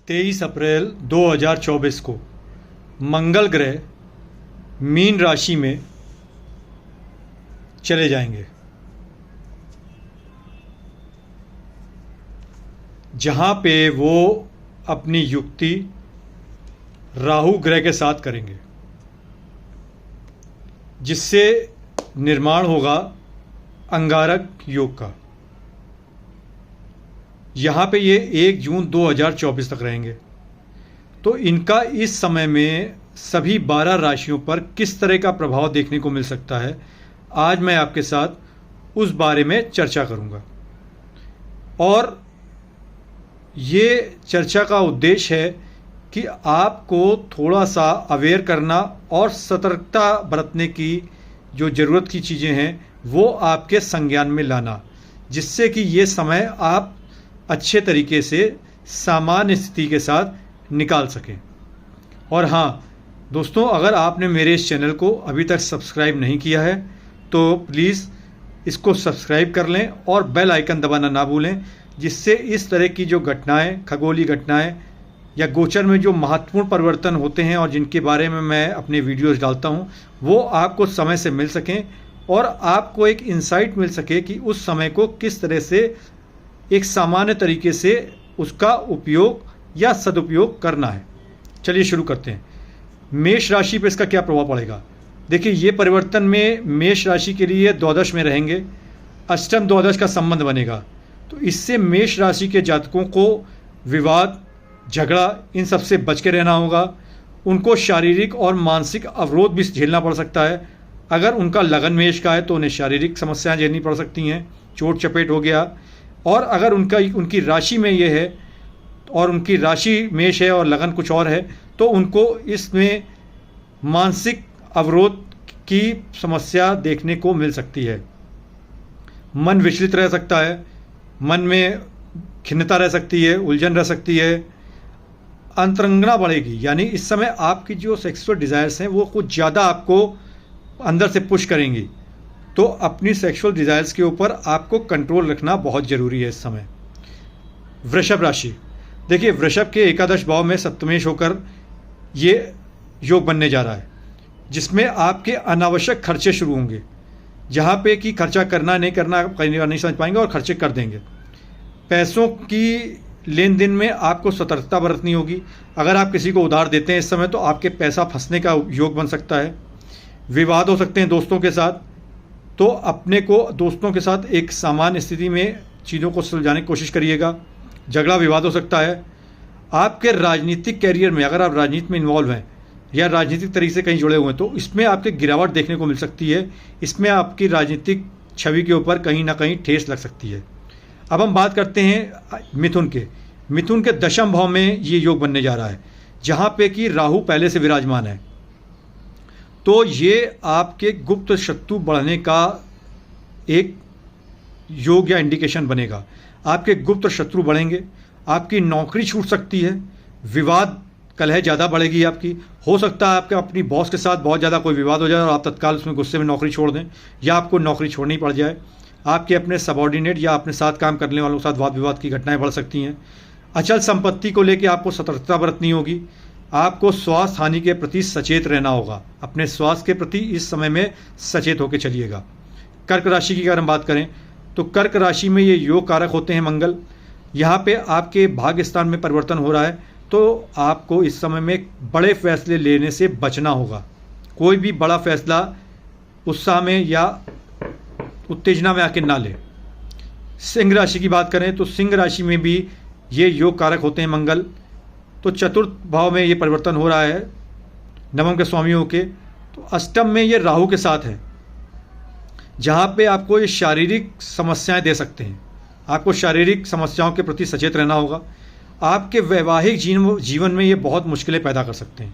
23 अप्रैल 2024 को मंगल ग्रह मीन राशि में चले जाएंगे, जहां पे वो अपनी युक्ति राहु ग्रह के साथ करेंगे, जिससे निर्माण होगा अंगारक योग का। यहाँ पे ये 1 जून 2024 तक रहेंगे। तो इनका इस समय में सभी 12 राशियों पर किस तरह का प्रभाव देखने को मिल सकता है, आज मैं आपके साथ उस बारे में चर्चा करूँगा। और ये चर्चा का उद्देश्य है कि आपको थोड़ा सा अवेयर करना और सतर्कता बरतने की जो ज़रूरत की चीज़ें हैं वो आपके संज्ञान में लाना, जिससे कि ये समय आप अच्छे तरीके से सामान्य स्थिति के साथ निकाल सकें। और हाँ दोस्तों, अगर आपने मेरे इस चैनल को अभी तक सब्सक्राइब नहीं किया है तो प्लीज़ इसको सब्सक्राइब कर लें और बेल आइकन दबाना ना भूलें, जिससे इस तरह की जो घटनाएं, खगोलीय घटनाएं या गोचर में जो महत्वपूर्ण परिवर्तन होते हैं और जिनके बारे में मैं अपने वीडियोस डालता हूं, वो आपको समय से मिल सकें और आपको एक इंसाइट मिल सके कि उस समय को किस तरह से एक सामान्य तरीके से उसका उपयोग या सदुपयोग करना है। चलिए शुरू करते हैं। मेष राशि पर इसका क्या प्रभाव पड़ेगा। देखिए, ये परिवर्तन में मेष राशि के लिए द्वादश में रहेंगे, अष्टम द्वादश का संबंध बनेगा। तो इससे मेष राशि के जातकों को विवाद, झगड़ा, इन सब से बच के रहना होगा। उनको शारीरिक और मानसिक अवरोध भी झेलना पड़ सकता है। अगर उनका लगन मेष का है तो उन्हें शारीरिक समस्याएं झेलनी पड़ सकती हैं, चोट चपेट हो गया। और अगर उनकी राशि में ये है और उनकी राशि मेष है और लगन कुछ और है, तो उनको इसमें मानसिक अवरोध की समस्या देखने को मिल सकती है। मन विचलित रह सकता है, मन में खिन्नता रह सकती है, उलझन रह सकती है, अंतरंगना बढ़ेगी। यानी इस समय आपकी जो सेक्सुअल डिज़ायर्स हैं वो कुछ ज़्यादा आपको अंदर से पुश करेंगी। तो अपनी सेक्सुअल डिज़ायर्स के ऊपर आपको कंट्रोल रखना बहुत ज़रूरी है इस समय। वृषभ राशि, देखिए वृषभ के एकादश भाव में सप्तमेश होकर ये योग बनने जा रहा है, जिसमें आपके अनावश्यक खर्चे शुरू होंगे, जहाँ पे कि खर्चा करना नहीं करना नहीं समझ पाएंगे और खर्चे कर देंगे। पैसों की लेन देन में आपको सतर्कता बरतनी होगी। अगर आप किसी को उधार देते हैं इस समय तो आपके पैसा फंसने का योग बन सकता है। विवाद हो सकते हैं दोस्तों के साथ, तो अपने को दोस्तों के साथ एक सामान्य स्थिति में चीज़ों को सुलझाने की कोशिश करिएगा। झगड़ा विवाद हो सकता है। आपके राजनीतिक कैरियर में, अगर आप राजनीति में इन्वॉल्व हैं या राजनीतिक तरीके से कहीं जुड़े हुए हैं, तो इसमें आपके गिरावट देखने को मिल सकती है। इसमें आपकी राजनीतिक छवि के ऊपर कहीं ना कहीं ठेस लग सकती है। अब हम बात करते हैं मिथुन के। मिथुन के दशम भाव में ये योग बनने जा रहा है, जहाँ पे कि राहु पहले से विराजमान है। तो ये आपके गुप्त शत्रु बढ़ने का एक योग या इंडिकेशन बनेगा। आपके गुप्त शत्रु बढ़ेंगे, आपकी नौकरी छूट सकती है, विवाद कलह ज़्यादा बढ़ेगी आपकी। हो सकता है आपके अपनी बॉस के साथ बहुत ज़्यादा कोई विवाद हो जाए और आप तत्काल उसमें गुस्से में नौकरी छोड़ दें, या आपको नौकरी छोड़नी पड़ जाए। आपके अपने सबॉर्डिनेट या अपने साथ काम करने वालों के साथ वाद विवाद की घटनाएं बढ़ सकती हैं। अचल संपत्ति को लेकर आपको सतर्कता बरतनी होगी। आपको स्वास्थ्य हानि के प्रति सचेत रहना होगा। अपने स्वास्थ्य के प्रति इस समय में सचेत होकर चलिएगा। कर्क राशि की अगर हम बात करें तो कर्क राशि में ये योग कारक होते हैं मंगल। यहाँ पे आपके भाग्य स्थान में परिवर्तन हो रहा है, तो आपको इस समय में बड़े फैसले लेने से बचना होगा। कोई भी बड़ा फैसला उत्साह में या उत्तेजना में आके ना ले। सिंह राशि की बात करें तो सिंह राशि में भी ये योग कारक होते हैं मंगल। तो चतुर्थ भाव में ये परिवर्तन हो रहा है नवम के स्वामी होके। तो अष्टम में ये राहु के साथ है, जहाँ पे आपको ये शारीरिक समस्याएं दे सकते हैं। आपको शारीरिक समस्याओं के प्रति सचेत रहना होगा। आपके वैवाहिक जीवन में ये बहुत मुश्किलें पैदा कर सकते हैं।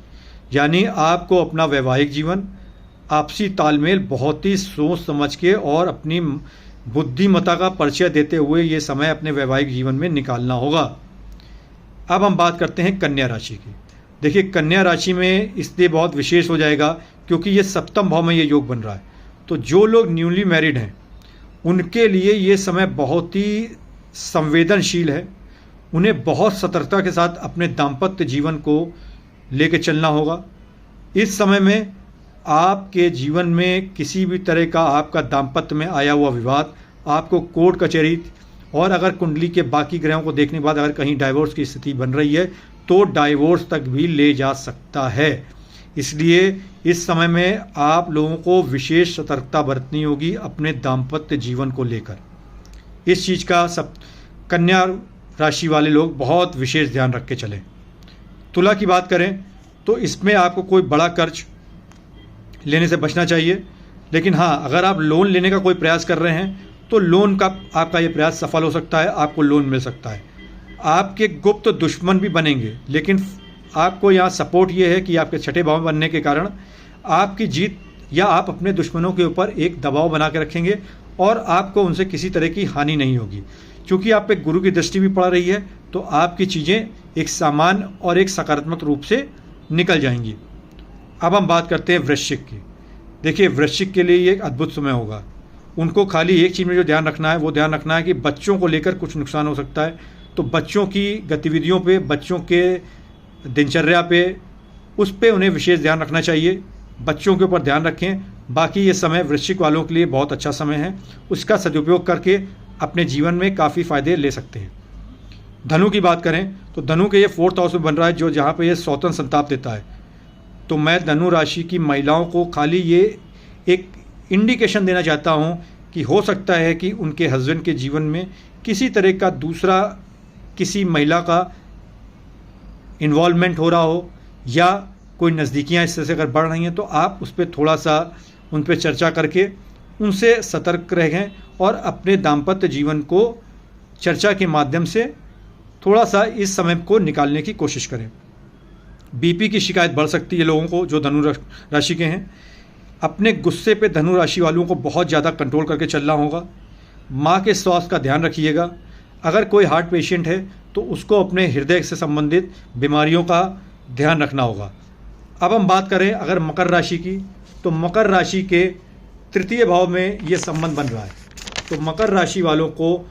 यानी आपको अपना वैवाहिक जीवन, आपसी तालमेल बहुत ही सोच समझ के और अपनी बुद्धिमत्ता का परिचय देते हुए ये समय अपने वैवाहिक जीवन में निकालना होगा। अब हम बात करते हैं कन्या राशि की। देखिए कन्या राशि में इसलिए बहुत विशेष हो जाएगा क्योंकि ये सप्तम भाव में ये योग बन रहा है। तो जो लोग न्यूली मैरिड हैं उनके लिए ये समय बहुत ही संवेदनशील है उन्हें बहुत सतर्कता के साथ अपने दाम्पत्य जीवन को लेकर चलना होगा। इस समय में आपके जीवन में किसी भी तरह का आपका दाम्पत्य में आया हुआ विवाद आपको कोर्ट कचहरी और अगर कुंडली के बाकी ग्रहों को देखने के बाद अगर कहीं डाइवोर्स की स्थिति बन रही है तो डाइवोर्स तक भी ले जा सकता है। इसलिए इस समय में आप लोगों को विशेष सतर्कता बरतनी होगी अपने दाम्पत्य जीवन को लेकर। इस चीज़ का सब कन्या राशि वाले लोग बहुत विशेष ध्यान रख के चलें। तुला की बात करें तो इसमें आपको कोई बड़ा कर्ज लेने से बचना चाहिए, लेकिन हाँ, अगर आप लोन लेने का कोई प्रयास कर रहे हैं तो लोन का आपका ये प्रयास सफल हो सकता है, आपको लोन मिल सकता है। आपके गुप्त दुश्मन भी बनेंगे, लेकिन आपको यहाँ सपोर्ट ये है कि आपके छठे भाव में बनने के कारण आपकी जीत या आप अपने दुश्मनों के ऊपर एक दबाव बना के रखेंगे और आपको उनसे किसी तरह की हानि नहीं होगी। क्योंकि आप पे गुरु की दृष्टि भी पड़ रही है तो आपकी चीज़ें एक सामान्य और एक सकारात्मक रूप से निकल जाएंगी। अब हम बात करते हैं वृश्चिक की। देखिए, वृश्चिक के लिए ये एक अद्भुत समय होगा। उनको खाली एक चीज़ में जो ध्यान रखना है वो ध्यान रखना है कि बच्चों को लेकर कुछ नुकसान हो सकता है, तो बच्चों की गतिविधियों पे, बच्चों के दिनचर्या पे, उस पे उन्हें विशेष ध्यान रखना चाहिए। बच्चों के ऊपर ध्यान रखें। बाकी ये समय वृश्चिक वालों के लिए बहुत अच्छा समय है, उसका सदुपयोग करके अपने जीवन में काफ़ी फायदे ले सकते हैं। धनु की बात करें तो धनु के ये 4th हाउस में बन रहा है, जो जहाँ पे ये सौतन संताप देता है। तो मैं धनु राशि की महिलाओं को खाली ये एक इंडिकेशन देना चाहता हूँ कि हो सकता है कि उनके हस्बैंड के जीवन में किसी तरह का दूसरा किसी महिला का इन्वॉल्वमेंट हो रहा हो या कोई नज़दीकियाँ इस तरह से अगर बढ़ रही हैं तो आप उस पर थोड़ा सा उन पर चर्चा करके उनसे सतर्क रहें और अपने दाम्पत्य जीवन को चर्चा के माध्यम से थोड़ा सा इस समय को निकालने की कोशिश करें। बीपी की शिकायत बढ़ सकती है लोगों को जो धनु राशि के हैं। अपने गुस्से पे धनु राशि वालों को बहुत ज़्यादा कंट्रोल करके चलना होगा। माँ के स्वास्थ्य का ध्यान रखिएगा। अगर कोई हार्ट पेशेंट है तो उसको अपने हृदय से संबंधित बीमारियों का ध्यान रखना होगा। अब हम बात करें अगर मकर राशि की, तो मकर राशि के 3य भाव में ये संबंध बन रहा है। तो मकर राशि वालों को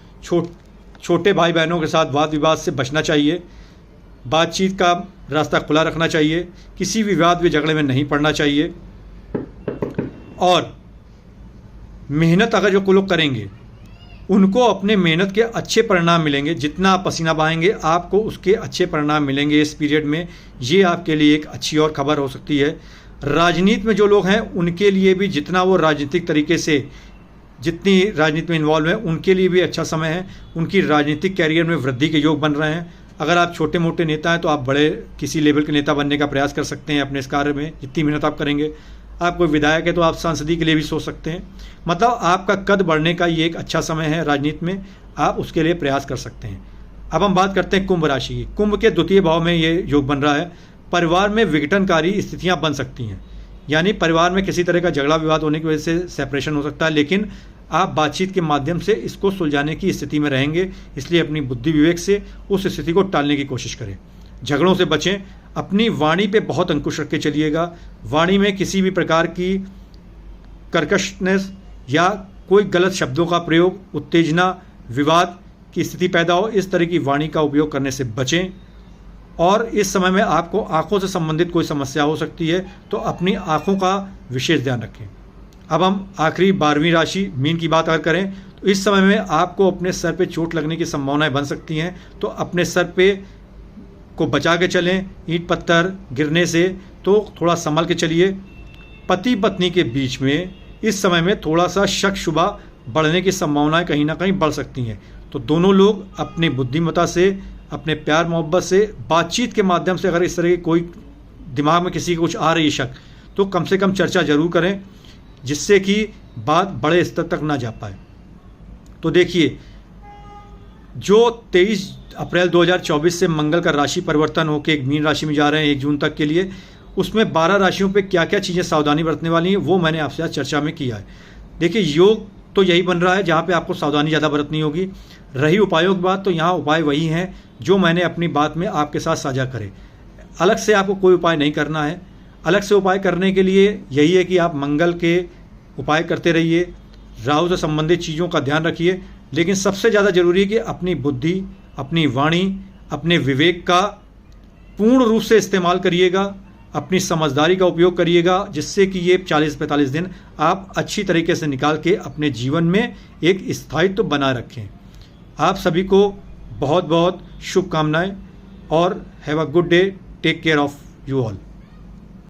छोटे भाई बहनों के साथ वाद विवाद से बचना चाहिए। बातचीत का रास्ता खुला रखना चाहिए। किसी भी विवाद में झगड़े में नहीं पड़ना चाहिए। और मेहनत अगर जो लोग करेंगे उनको अपने मेहनत के अच्छे परिणाम मिलेंगे। जितना आप पसीना बहाएंगे आपको उसके अच्छे परिणाम मिलेंगे इस पीरियड में। ये आपके लिए एक अच्छी और खबर हो सकती है। राजनीति में जो लोग हैं उनके लिए भी जितना वो राजनीतिक तरीके से जितनी राजनीति में इन्वॉल्व है उनके लिए भी अच्छा समय है। उनकी राजनीतिक कैरियर में वृद्धि के योग बन रहे हैं। अगर आप छोटे मोटे नेता हैं तो आप बड़े किसी लेवल के नेता बनने का प्रयास कर सकते हैं अपने इस कार्य में, जितनी मेहनत आप करेंगे। आप कोई विधायक है तो आप सांसदी के लिए भी सोच सकते हैं। मतलब आपका कद बढ़ने का ये एक अच्छा समय है राजनीति में, आप उसके लिए प्रयास कर सकते हैं। अब हम बात करते हैं कुंभ राशि की। कुंभ के 2य भाव में ये योग बन रहा है। परिवार में विघटनकारी स्थितियां बन सकती हैं, यानी परिवार में किसी तरह का झगड़ा विवाद होने की वजह से सेपरेशन हो सकता है, लेकिन आप बातचीत के माध्यम से इसको सुलझाने की स्थिति में रहेंगे। इसलिए अपनी बुद्धि विवेक से उस स्थिति को टालने की कोशिश करें। झगड़ों से बचें। अपनी वाणी पे बहुत अंकुश रख के चलिएगा। वाणी में किसी भी प्रकार की कर्कशनेस या कोई गलत शब्दों का प्रयोग, उत्तेजना, विवाद की स्थिति पैदा हो, इस तरह की वाणी का उपयोग करने से बचें। और इस समय में आपको आंखों से संबंधित कोई समस्या हो सकती है तो अपनी आंखों का विशेष ध्यान रखें। अब हम आखिरी 12वीं राशि मीन की बात अगर करें तो इस समय में आपको अपने सर पे चोट लगने की संभावनाएं बन सकती हैं, तो अपने सर पे को बचा के चलें। ईंट पत्थर गिरने से तो थोड़ा संभल के चलिए। पति पत्नी के बीच में इस समय में थोड़ा सा शक शुबा बढ़ने की संभावनाएं कहीं ना कहीं बढ़ सकती हैं, तो दोनों लोग अपनी बुद्धिमत्ता से, अपने प्यार मोहब्बत से, बातचीत के माध्यम से अगर इस तरह की कोई दिमाग में किसी को कुछ आ रही है शक, तो कम से कम चर्चा जरूर करें जिससे कि बात बड़े स्तर तक ना जा पाए। तो देखिए, जो 23 अप्रैल 2024 से मंगल का राशि परिवर्तन होकर एक मीन राशि में जा रहे हैं 1 जून तक के लिए, उसमें 12 राशियों पे क्या क्या चीज़ें सावधानी बरतने वाली हैं वो मैंने आपसे आज चर्चा में किया है। देखिए, योग तो यही बन रहा है जहाँ पे आपको सावधानी ज़्यादा बरतनी होगी। रही उपायों की बात, तो यहाँ उपाय वही हैं जो मैंने अपनी बात में आपके साथ साझा करे। अलग से आपको कोई उपाय नहीं करना है। अलग से उपाय करने के लिए यही है कि आप मंगल के उपाय करते रहिए, राहु से संबंधित चीज़ों का ध्यान रखिए, लेकिन सबसे ज़्यादा जरूरी है कि अपनी बुद्धि, अपनी वाणी, अपने विवेक का पूर्ण रूप से इस्तेमाल करिएगा, अपनी समझदारी का उपयोग करिएगा, जिससे कि ये 40-45 दिन आप अच्छी तरीके से निकाल के अपने जीवन में एक स्थायित्व बनाए रखें। आप सभी को बहुत बहुत शुभकामनाएं और have a good day. Take care of you all.